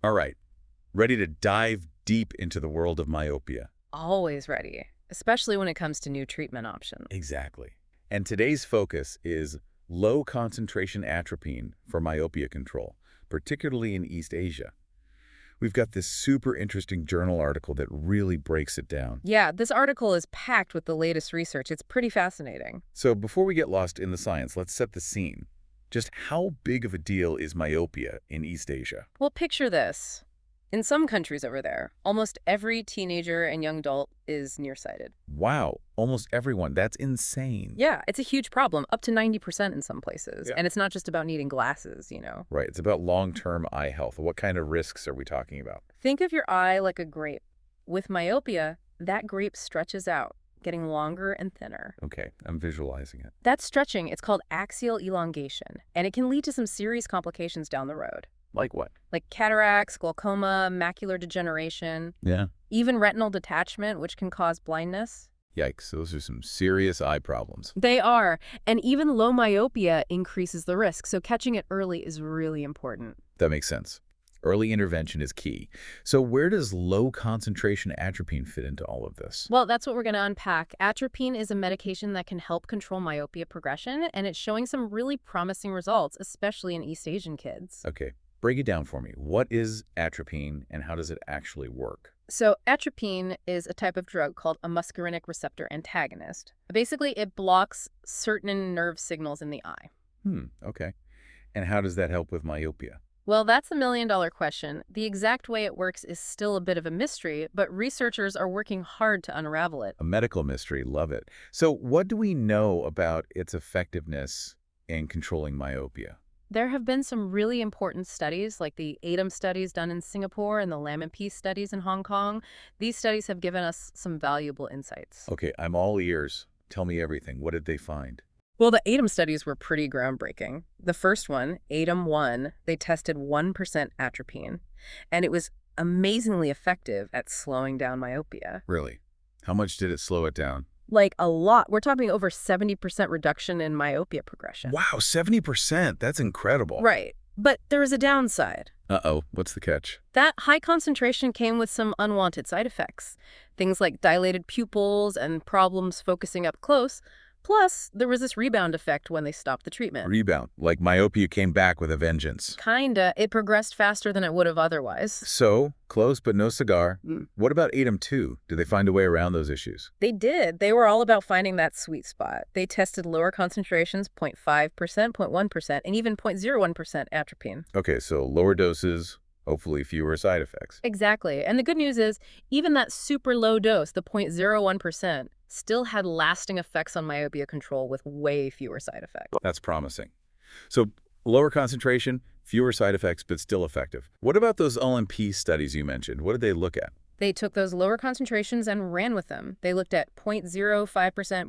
All right, ready to dive deep into the world of myopia. Always ready, especially when it comes to new treatment options. Exactly. And today's focus is low concentration atropine for myopia control, particularly in East Asia. We've got this super interesting journal article that really breaks it down. Yeah, this article is packed with the latest research. It's pretty fascinating. So before we get lost in the science, let's set the scene. Just how big of a deal is myopia in East Asia? Well, picture this. In some countries over there, almost every teenager and young adult is nearsighted. Wow, almost everyone. That's insane. Yeah, it's a huge problem, up to 90% in some places. Yeah. And it's not just about needing glasses. Right, it's about long-term eye health. What kind of risks are we talking about? Think of your eye like a grape. With myopia, that grape stretches out, getting longer and thinner. Okay, I'm visualizing it. That stretching, it's called axial elongation, and it can lead to some serious complications down the road. Like what? Like cataracts, glaucoma, macular degeneration, Yeah. even retinal detachment, which can cause blindness. Yikes, those are some serious eye problems. They are, and even low myopia increases the risk, so catching it early is really important. That makes sense. Early intervention is key. So where does low concentration atropine fit into all of this? Well, that's what we're going to unpack. Atropine is a medication that can help control myopia progression, and it's showing some really promising results, especially in East Asian kids. Okay, break it down for me. What is atropine and how does it actually work? So atropine is a type of drug called a muscarinic receptor antagonist. Basically, it blocks certain nerve signals in the eye. Okay. And how does that help with myopia? Well, that's the million-dollar question. The exact way it works is still a bit of a mystery, but researchers are working hard to unravel it. A medical mystery, love it. So what do we know about its effectiveness in controlling myopia? There have been some really important studies, like the ATOM studies done in Singapore and the Lam and Peace studies in Hong Kong. These studies have given us some valuable insights. Okay, I'm all ears. Tell me everything. What did they find? Well, the ATOM studies were pretty groundbreaking. The first one, ATOM 1, they tested 1% atropine, and it was amazingly effective at slowing down myopia. Really? How much did it slow it down? Like a lot. We're talking over 70% reduction in myopia progression. Wow, 70%. That's incredible. Right. But there is a downside. Uh-oh, what's the catch? That high concentration came with some unwanted side effects. Things like dilated pupils and problems focusing up close. Plus, there was this rebound effect when they stopped the treatment. Rebound, like myopia came back with a vengeance. Kinda. It progressed faster than it would have otherwise. So, close but no cigar. Mm. What about ATOM 2? Did they find a way around those issues? They did. They were all about finding that sweet spot. They tested lower concentrations, 0.5%, 0.1%, and even 0.01% atropine. Okay, so lower doses, hopefully fewer side effects. Exactly. And the good news is, even that super low dose, the 0.01%, still had lasting effects on myopia control with way fewer side effects. That's promising. So, lower concentration, fewer side effects, but still effective. What about those LMP studies you mentioned? What did they look at? They took those lower concentrations and ran with them. They looked at 0.05%,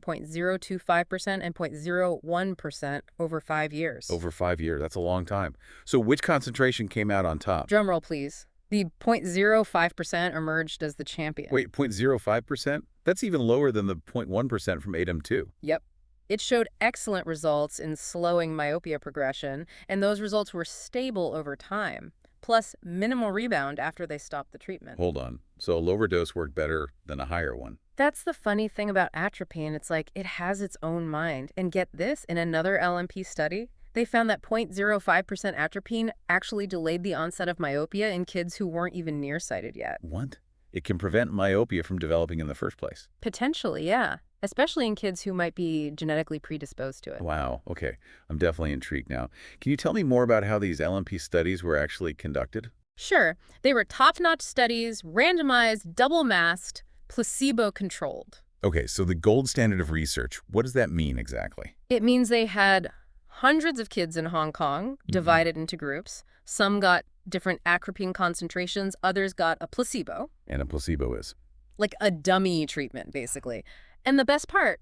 0.025%, and 0.01% over 5 years. Over 5 years. That's a long time. So which concentration came out on top? Drumroll, please. The 0.05% emerged as the champion. Wait, 0.05%? That's even lower than the 0.1% from ATOM 2. Yep. It showed excellent results in slowing myopia progression, and those results were stable over time, plus minimal rebound after they stopped the treatment. Hold on. So a lower dose worked better than a higher one. That's the funny thing about atropine. It's like it has its own mind. And get this, in another LMP study, they found that 0.05% atropine actually delayed the onset of myopia in kids who weren't even nearsighted yet. What? It can prevent myopia from developing in the first place. Potentially, yeah. Especially in kids who might be genetically predisposed to it. Wow. Okay. I'm definitely intrigued now. Can you tell me more about how these LMP studies were actually conducted? Sure. They were top-notch studies, randomized, double-masked, placebo-controlled. Okay, so the gold standard of research, what does that mean exactly? It means they had hundreds of kids in Hong Kong, divided into groups. Some got different atropine concentrations, others got a placebo. And a placebo is? Like a dummy treatment, basically. And the best part,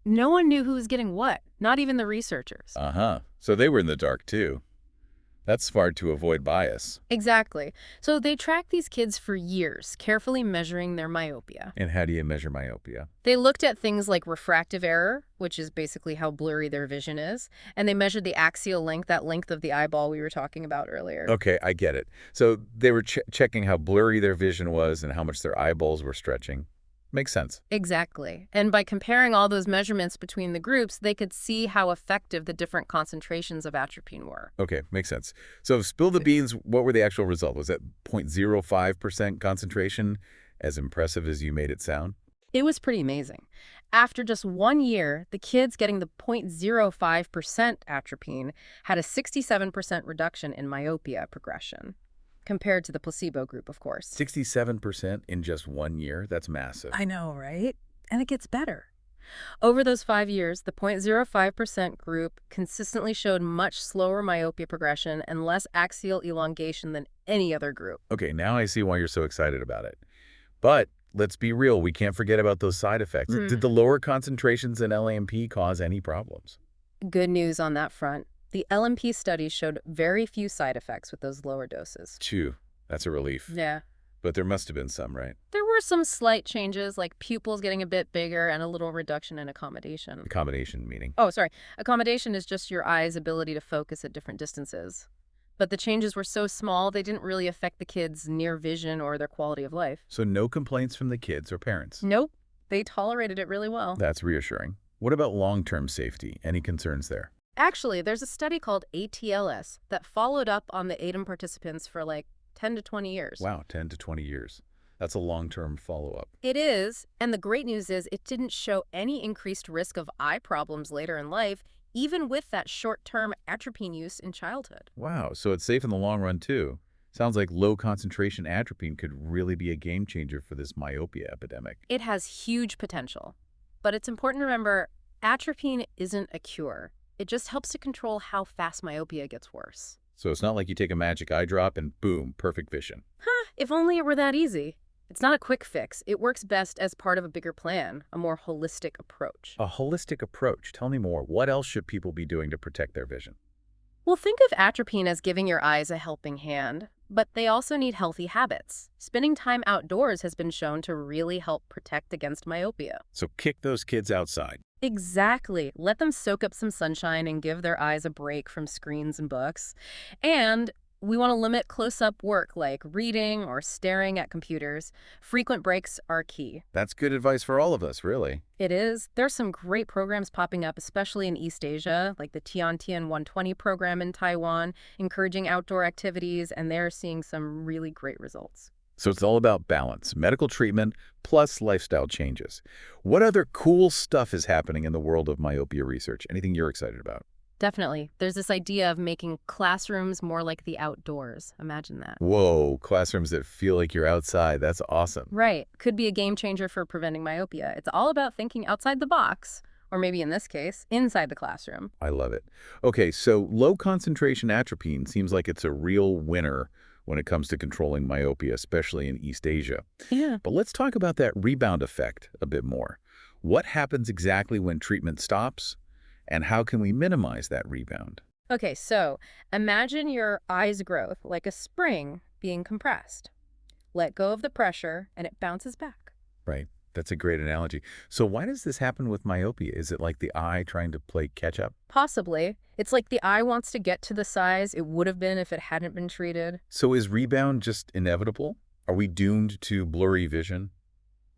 no one knew who was getting what, not even the researchers. Uh-huh. So they were in the dark too. That's smart to avoid bias. Exactly. So they tracked these kids for years, carefully measuring their myopia. And how do you measure myopia? They looked at things like refractive error, which is basically how blurry their vision is, and they measured the axial length, that length of the eyeball we were talking about earlier. Okay, I get it. So they were checking how blurry their vision was and how much their eyeballs were stretching. Makes sense. Exactly. And by comparing all those measurements between the groups, they could see how effective the different concentrations of atropine were. Okay, makes sense. So spill the beans, what were the actual results? Was that 0.05% concentration, as impressive as you made it sound? It was pretty amazing. After just 1 year, the kids getting the 0.05% atropine had a 67% reduction in myopia progression, compared to the placebo group, of course. 67% in just 1 year? That's massive. I know, right? And it gets better. Over those 5 years, the 0.05% group consistently showed much slower myopia progression and less axial elongation than any other group. Okay, now I see why you're so excited about it. But let's be real, we can't forget about those side effects. Did the lower concentrations in LAMP cause any problems? Good news on that front. The LMP studies showed very few side effects with those lower doses. Phew, that's a relief. Yeah. But there must have been some, right? There were some slight changes, like pupils getting a bit bigger and a little reduction in accommodation. Accommodation meaning? Oh, sorry. Accommodation is just your eye's ability to focus at different distances. But the changes were so small, they didn't really affect the kids' near vision or their quality of life. So no complaints from the kids or parents? Nope. They tolerated it really well. That's reassuring. What about long-term safety? Any concerns there? Actually, there's a study called ATLS that followed up on the ATOM participants for like 10 to 20 years. Wow, 10 to 20 years. That's a long-term follow-up. It is, and the great news is it didn't show any increased risk of eye problems later in life, even with that short-term atropine use in childhood. Wow, so it's safe in the long run, too. Sounds like low-concentration atropine could really be a game-changer for this myopia epidemic. It has huge potential. But it's important to remember, atropine isn't a cure. It just helps to control how fast myopia gets worse. So it's not like you take a magic eye drop and boom, perfect vision. If only it were that easy. It's not a quick fix. It works best as part of a bigger plan, a more holistic approach. A holistic approach. Tell me more. What else should people be doing to protect their vision? Well, think of atropine as giving your eyes a helping hand, but they also need healthy habits. Spending time outdoors has been shown to really help protect against myopia. So kick those kids outside. Exactly. Let them soak up some sunshine and give their eyes a break from screens and books. And we want to limit close-up work like reading or staring at computers. Frequent breaks are key. That's good advice for all of us, really. It is. There's some great programs popping up, especially in East Asia, like the Tiantian 120 program in Taiwan, encouraging outdoor activities, and they're seeing some really great results. So it's all about balance, medical treatment, plus lifestyle changes. What other cool stuff is happening in the world of myopia research? Anything you're excited about? Definitely. There's this idea of making classrooms more like the outdoors. Imagine that. Whoa, classrooms that feel like you're outside. That's awesome. Right. Could be a game changer for preventing myopia. It's all about thinking outside the box, or maybe in this case, inside the classroom. I love it. Okay, so low concentration atropine seems like it's a real winner when it comes to controlling myopia, especially in East Asia. Yeah. But let's talk about that rebound effect a bit more. What happens exactly when treatment stops? And how can we minimize that rebound? Okay, so imagine your eye's growth like a spring being compressed. Let go of the pressure and it bounces back. Right. That's a great analogy. So why does this happen with myopia? Is it like the eye trying to play catch up? Possibly. It's like the eye wants to get to the size it would have been if it hadn't been treated. So is rebound just inevitable? Are we doomed to blurry vision?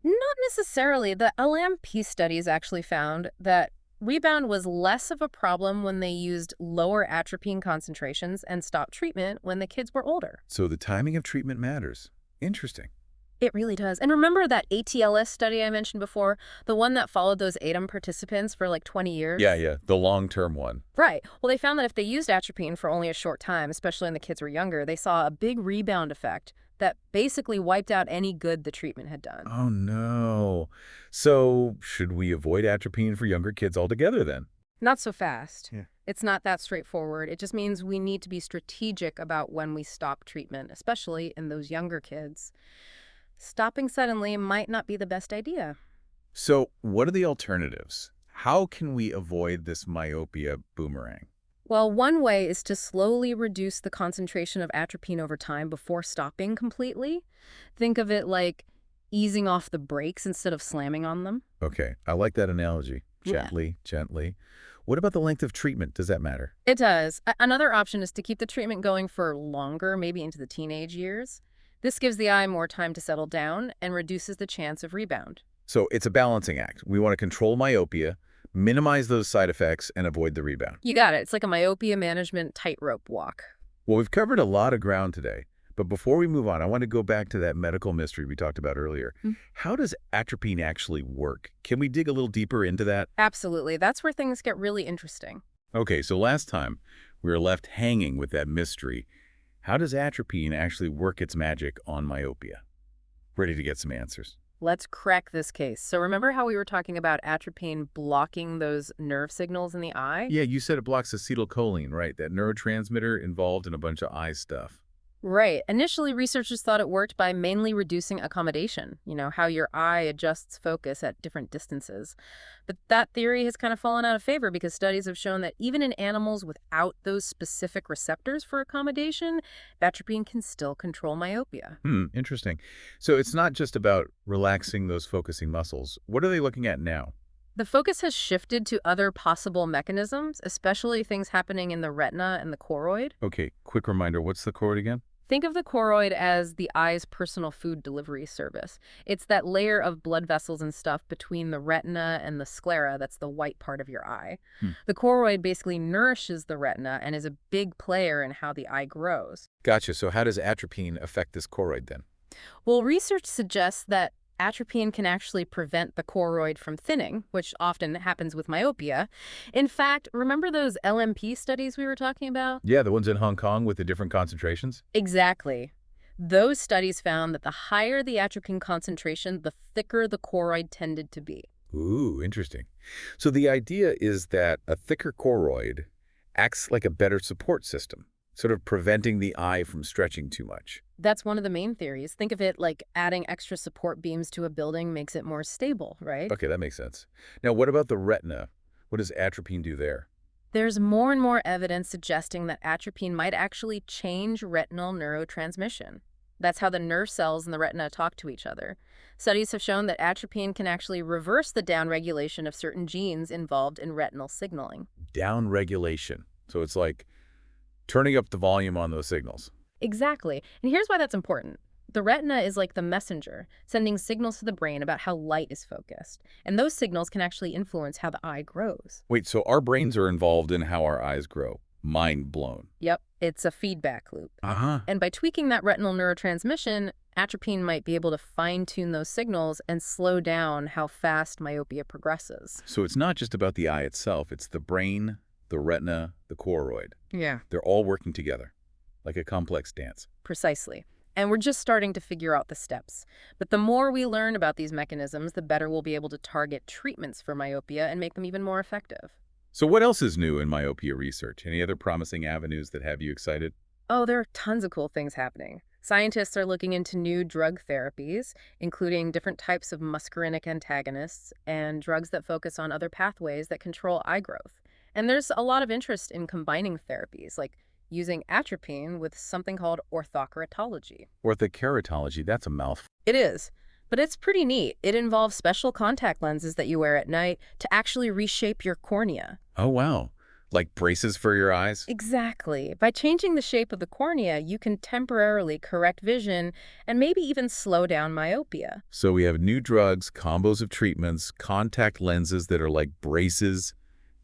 Not necessarily. The LMP studies actually found that rebound was less of a problem when they used lower atropine concentrations and stopped treatment when the kids were older. So the timing of treatment matters. Interesting. It really does. And remember that ATLS study I mentioned before? The one that followed those ATOM participants for like 20 years? Yeah, the long-term one. Right. Well, they found that if they used atropine for only a short time, especially when the kids were younger, they saw a big rebound effect that basically wiped out any good the treatment had done. Oh, no. So should we avoid atropine for younger kids altogether then? Not so fast. Yeah. It's not that straightforward. It just means we need to be strategic about when we stop treatment, especially in those younger kids. Stopping suddenly might not be the best idea. So what are the alternatives? How can we avoid this myopia boomerang? Well, one way is to slowly reduce the concentration of atropine over time before stopping completely. Think of it like easing off the brakes instead of slamming on them. Okay, I like that analogy. Yeah. Gently, gently. What about the length of treatment? Does that matter? It does. Another option is to keep the treatment going for longer, maybe into the teenage years. This gives the eye more time to settle down and reduces the chance of rebound. So it's a balancing act. We want to control myopia, minimize those side effects, and avoid the rebound. You got it. It's like a myopia management tightrope walk. Well, we've covered a lot of ground today. But before we move on, I want to go back to that medical mystery we talked about earlier. How does atropine actually work? Can we dig a little deeper into that? Absolutely. That's where things get really interesting. Okay, so last time we were left hanging with that mystery. How does atropine actually work its magic on myopia? Ready to get some answers. Let's crack this case. So remember how we were talking about atropine blocking those nerve signals in the eye? Yeah, you said it blocks acetylcholine, right? That neurotransmitter involved in a bunch of eye stuff. Right. Initially, researchers thought it worked by mainly reducing accommodation, how your eye adjusts focus at different distances. But that theory has kind of fallen out of favor because studies have shown that even in animals without those specific receptors for accommodation, atropine can still control myopia. Interesting. So it's not just about relaxing those focusing muscles. What are they looking at now? The focus has shifted to other possible mechanisms, especially things happening in the retina and the choroid. Okay, quick reminder, what's the chord again? Think of the choroid as the eye's personal food delivery service. It's that layer of blood vessels and stuff between the retina and the sclera, that's the white part of your eye. The choroid basically nourishes the retina and is a big player in how the eye grows. Gotcha. So how does atropine affect this choroid then? Well, research suggests that atropine can actually prevent the choroid from thinning, which often happens with myopia. In fact, remember those LMP studies we were talking about? Yeah, the ones in Hong Kong with the different concentrations? Exactly. Those studies found that the higher the atropine concentration, the thicker the choroid tended to be. Ooh, interesting. So the idea is that a thicker choroid acts like a better support system, sort of preventing the eye from stretching too much. That's one of the main theories. Think of it like adding extra support beams to a building makes it more stable, right? Okay, that makes sense. Now, what about the retina? What does atropine do there? There's more and more evidence suggesting that atropine might actually change retinal neurotransmission. That's how the nerve cells in the retina talk to each other. Studies have shown that atropine can actually reverse the downregulation of certain genes involved in retinal signaling. Downregulation. So it's like turning up the volume on those signals. Exactly. And here's why that's important. The retina is like the messenger, sending signals to the brain about how light is focused. And those signals can actually influence how the eye grows. Wait, so our brains are involved in how our eyes grow. Mind blown. Yep, it's a feedback loop. Uh-huh. And by tweaking that retinal neurotransmission, atropine might be able to fine-tune those signals and slow down how fast myopia progresses. So it's not just about the eye itself. It's the brain, the retina, the choroid. Yeah. They're all working together, like a complex dance. Precisely. And we're just starting to figure out the steps. But the more we learn about these mechanisms, the better we'll be able to target treatments for myopia and make them even more effective. So what else is new in myopia research? Any other promising avenues that have you excited? Oh, there are tons of cool things happening. Scientists are looking into new drug therapies, including different types of muscarinic antagonists and drugs that focus on other pathways that control eye growth. And there's a lot of interest in combining therapies, like using atropine with something called orthokeratology. Orthokeratology, that's a mouthful. It is, but it's pretty neat. It involves special contact lenses that you wear at night to actually reshape your cornea. Oh, wow. Like braces for your eyes? Exactly. By changing the shape of the cornea, you can temporarily correct vision and maybe even slow down myopia. So we have new drugs, combos of treatments, contact lenses that are like braces,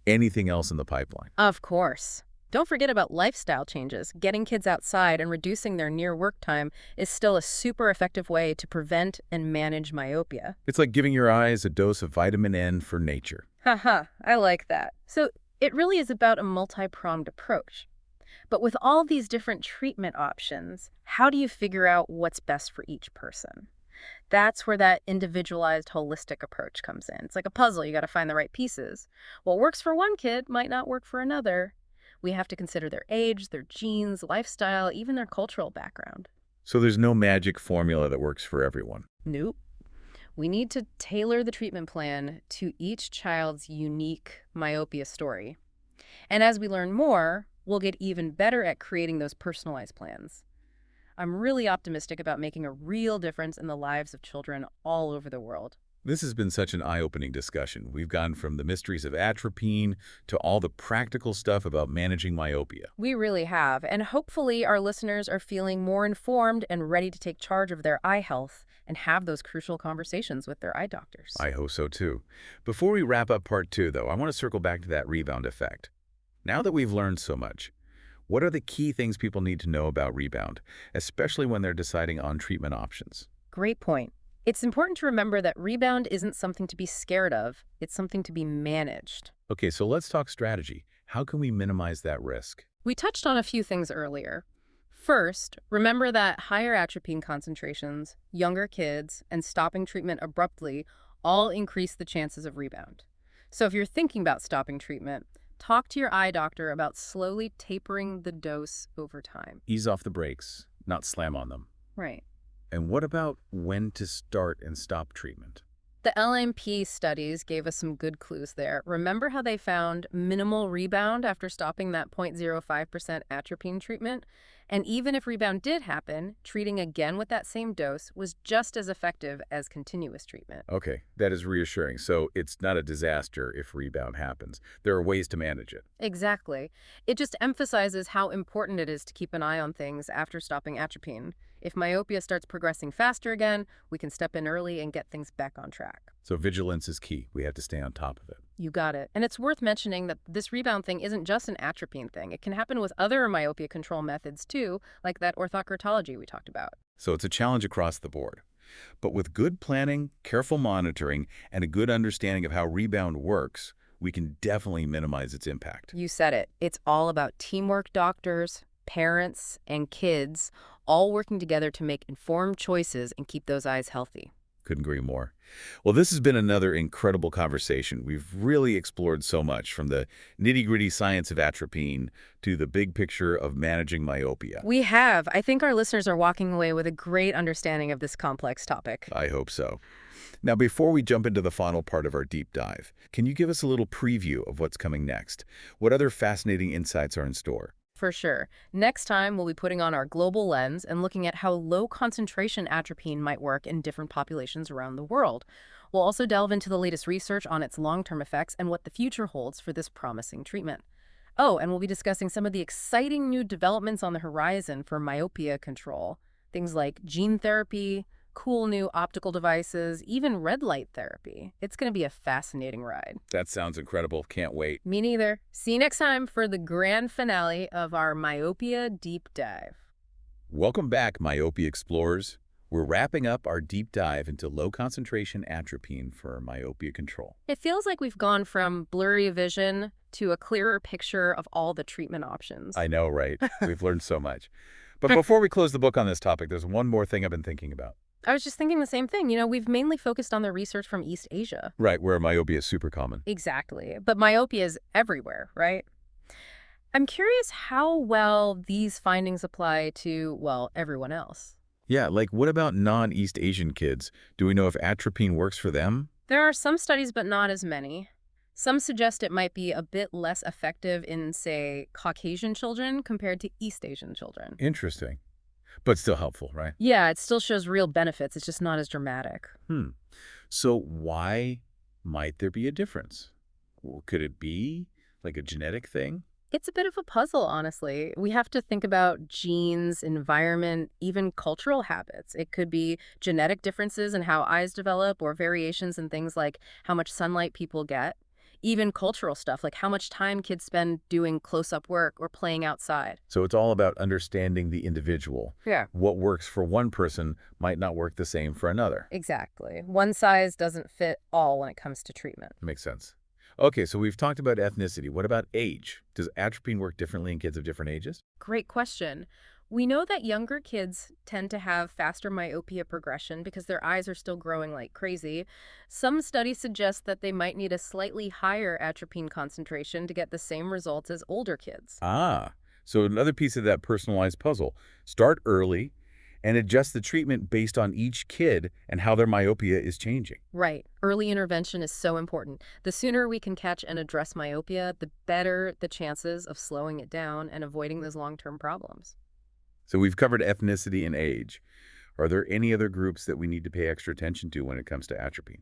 anything else in the pipeline. Of course. Don't forget about lifestyle changes. Getting kids outside and reducing their near work time is still a super effective way to prevent and manage myopia. It's like giving your eyes a dose of vitamin N for nature. Haha, I like that. So it really is about a multi-pronged approach. But with all these different treatment options, how do you figure out what's best for each person? That's where that individualized, holistic approach comes in. It's like a puzzle. You got to find the right pieces. What works for one kid might not work for another. We have to consider their age, their genes, lifestyle, even their cultural background. So there's no magic formula that works for everyone. Nope. We need to tailor the treatment plan to each child's unique myopia story. And as we learn more, we'll get even better at creating those personalized plans. I'm really optimistic about making a real difference in the lives of children all over the world. This has been such an eye-opening discussion. We've gone from the mysteries of atropine to all the practical stuff about managing myopia. We really have, and hopefully our listeners are feeling more informed and ready to take charge of their eye health and have those crucial conversations with their eye doctors. I hope so too. Before we wrap up part 2, though, I want to circle back to that rebound effect. Now that we've learned so much, what are the key things people need to know about rebound, especially when they're deciding on treatment options? Great point. It's important to remember that rebound isn't something to be scared of, it's something to be managed. Okay, so let's talk strategy. How can we minimize that risk? We touched on a few things earlier. First, remember that higher atropine concentrations, younger kids, and stopping treatment abruptly all increase the chances of rebound. So if you're thinking about stopping treatment, talk to your eye doctor about slowly tapering the dose over time. Ease off the brakes, not slam on them. Right. And what about when to start and stop treatment? The LMP studies gave us some good clues there. Remember how they found minimal rebound after stopping that 0.05% atropine treatment? And even if rebound did happen, treating again with that same dose was just as effective as continuous treatment. Okay, that is reassuring. So it's not a disaster if rebound happens. There are ways to manage it. Exactly. It just emphasizes how important it is to keep an eye on things after stopping atropine. If myopia starts progressing faster again, we can step in early and get things back on track. So vigilance is key. We have to stay on top of it. You got it. And it's worth mentioning that this rebound thing isn't just an atropine thing. It can happen with other myopia control methods too, like that orthokertology we talked about. So it's a challenge across the board. But with good planning, careful monitoring, and a good understanding of how rebound works, we can definitely minimize its impact. You said it. It's all about teamwork, doctors, parents, and kids, all working together to make informed choices and keep those eyes healthy. Couldn't agree more. Well, this has been another incredible conversation. We've really explored so much, from the nitty-gritty science of atropine to the big picture of managing myopia. We have. I think our listeners are walking away with a great understanding of this complex topic. I hope so. Now, before we jump into the final part of our deep dive, can you give us a little preview of what's coming next? What other fascinating insights are in store? For sure. Next time, we'll be putting on our global lens and looking at how low-concentration atropine might work in different populations around the world. We'll also delve into the latest research on its long-term effects and what the future holds for this promising treatment. Oh, and we'll be discussing some of the exciting new developments on the horizon for myopia control. Things like gene therapy, cool new optical devices, even red light therapy. It's going to be a fascinating ride. That sounds incredible. Can't wait. Me neither. See you next time for the grand finale of our myopia deep dive. Welcome back, myopia explorers. We're wrapping up our deep dive into low-concentration atropine for myopia control. It feels like we've gone from blurry vision to a clearer picture of all the treatment options. I know, right? We've learned so much. But before we close the book on this topic, there's one more thing I've been thinking about. I was just thinking the same thing. We've mainly focused on the research from East Asia. Right, where myopia is super common. Exactly. But myopia is everywhere, right? I'm curious how well these findings apply to, well, everyone else. Yeah, like what about non-East Asian kids? Do we know if atropine works for them? There are some studies, but not as many. Some suggest it might be a bit less effective in, say, Caucasian children compared to East Asian children. Interesting. But still helpful, right? Yeah, it still shows real benefits. It's just not as dramatic. So why might there be a difference? Could it be like a genetic thing? It's a bit of a puzzle, honestly. We have to think about genes, environment, even cultural habits. It could be genetic differences in how eyes develop or variations in things like how much sunlight people get. Even cultural stuff, like how much time kids spend doing close-up work or playing outside. So it's all about understanding the individual. Yeah. What works for one person might not work the same for another. Exactly. One size doesn't fit all when it comes to treatment. Makes sense. Okay, so we've talked about ethnicity. What about age? Does atropine work differently in kids of different ages? Great question. We know that younger kids tend to have faster myopia progression because their eyes are still growing like crazy. Some studies suggest that they might need a slightly higher atropine concentration to get the same results as older kids. Ah, so another piece of that personalized puzzle. Start early and adjust the treatment based on each kid and how their myopia is changing. Right. Early intervention is so important. The sooner we can catch and address myopia, the better the chances of slowing it down and avoiding those long-term problems. So we've covered ethnicity and age. Are there any other groups that we need to pay extra attention to when it comes to atropine?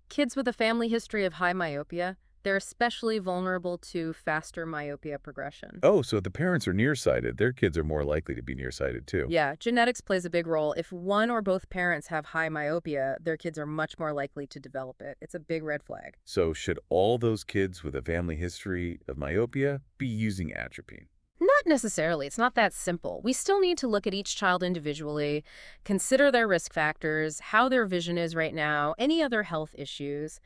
Kids with a family history of high myopia, they're especially vulnerable to faster myopia progression. Oh, so if the parents are nearsighted, their kids are more likely to be nearsighted too. Yeah, genetics plays a big role. If one or both parents have high myopia, their kids are much more likely to develop it. It's a big red flag. So should all those kids with a family history of myopia be using atropine? Not necessarily. It's not that simple. We still need to look at each child individually, consider their risk factors, how their vision is right now, any other health issues.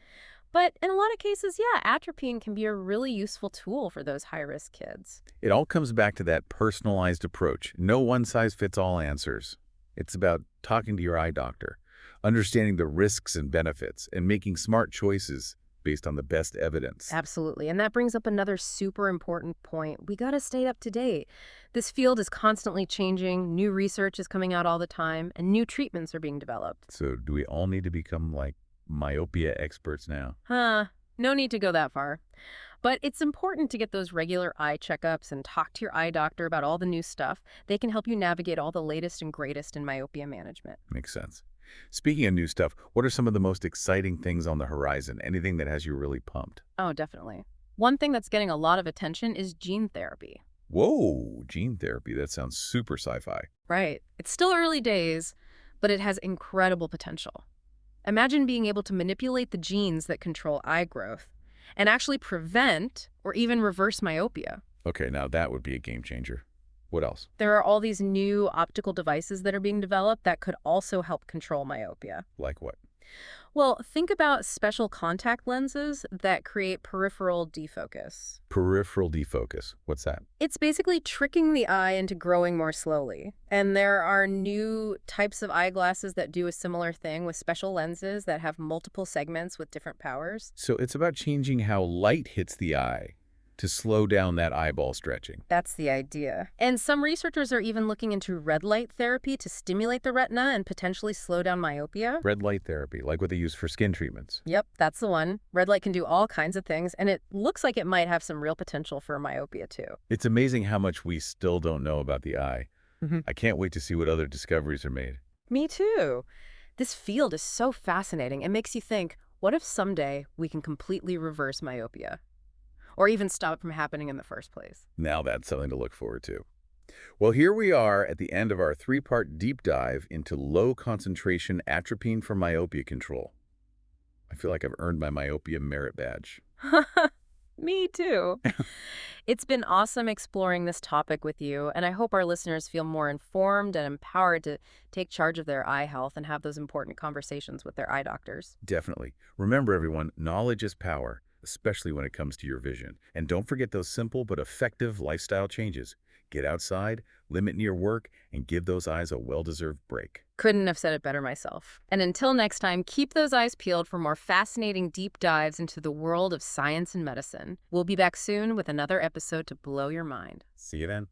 But in a lot of cases, yeah, atropine can be a really useful tool for those high-risk kids. It all comes back to that personalized approach. No one-size-fits-all answers. It's about talking to your eye doctor, understanding the risks and benefits, and making smart choices based on the best evidence. Absolutely. And that brings up another super important point. We got to stay up to date. This field is constantly changing. New research is coming out all the time, and new treatments are being developed. So do we all need to become like myopia experts now? No need to go that far. But it's important to get those regular eye checkups and talk to your eye doctor about all the new stuff. They can help you navigate all the latest and greatest in myopia management. Makes sense. Speaking of new stuff, what are some of the most exciting things on the horizon? Anything that has you really pumped? Oh, definitely. One thing that's getting a lot of attention is gene therapy. Whoa, gene therapy. That sounds super sci-fi. Right. It's still early days, but it has incredible potential. Imagine being able to manipulate the genes that control eye growth and actually prevent or even reverse myopia. Okay, now that would be a game changer. What else? There are all these new optical devices that are being developed that could also help control myopia. Like what? Well, think about special contact lenses that create peripheral defocus. Peripheral defocus. What's that? It's basically tricking the eye into growing more slowly. And there are new types of eyeglasses that do a similar thing with special lenses that have multiple segments with different powers. So it's about changing how light hits the eye to slow down that eyeball stretching. That's the idea. And some researchers are even looking into red light therapy to stimulate the retina and potentially slow down myopia. Red light therapy, like what they use for skin treatments. Yep, that's the one. Red light can do all kinds of things, and it looks like it might have some real potential for myopia too. It's amazing how much we still don't know about the eye. Mm-hmm. I can't wait to see what other discoveries are made. Me too. This field is so fascinating. It makes you think, what if someday we can completely reverse myopia? Or even stop it from happening in the first place? Now that's something to look forward to. Well, here we are at the end of our three-part deep dive into low-concentration atropine for myopia control. I feel like I've earned my myopia merit badge. Me too. It's been awesome exploring this topic with you, and I hope our listeners feel more informed and empowered to take charge of their eye health and have those important conversations with their eye doctors. Definitely. Remember, everyone, knowledge is power, especially when it comes to your vision. And don't forget those simple but effective lifestyle changes. Get outside, limit near work, and give those eyes a well-deserved break. Couldn't have said it better myself. And until next time, keep those eyes peeled for more fascinating deep dives into the world of science and medicine. We'll be back soon with another episode to blow your mind. See you then.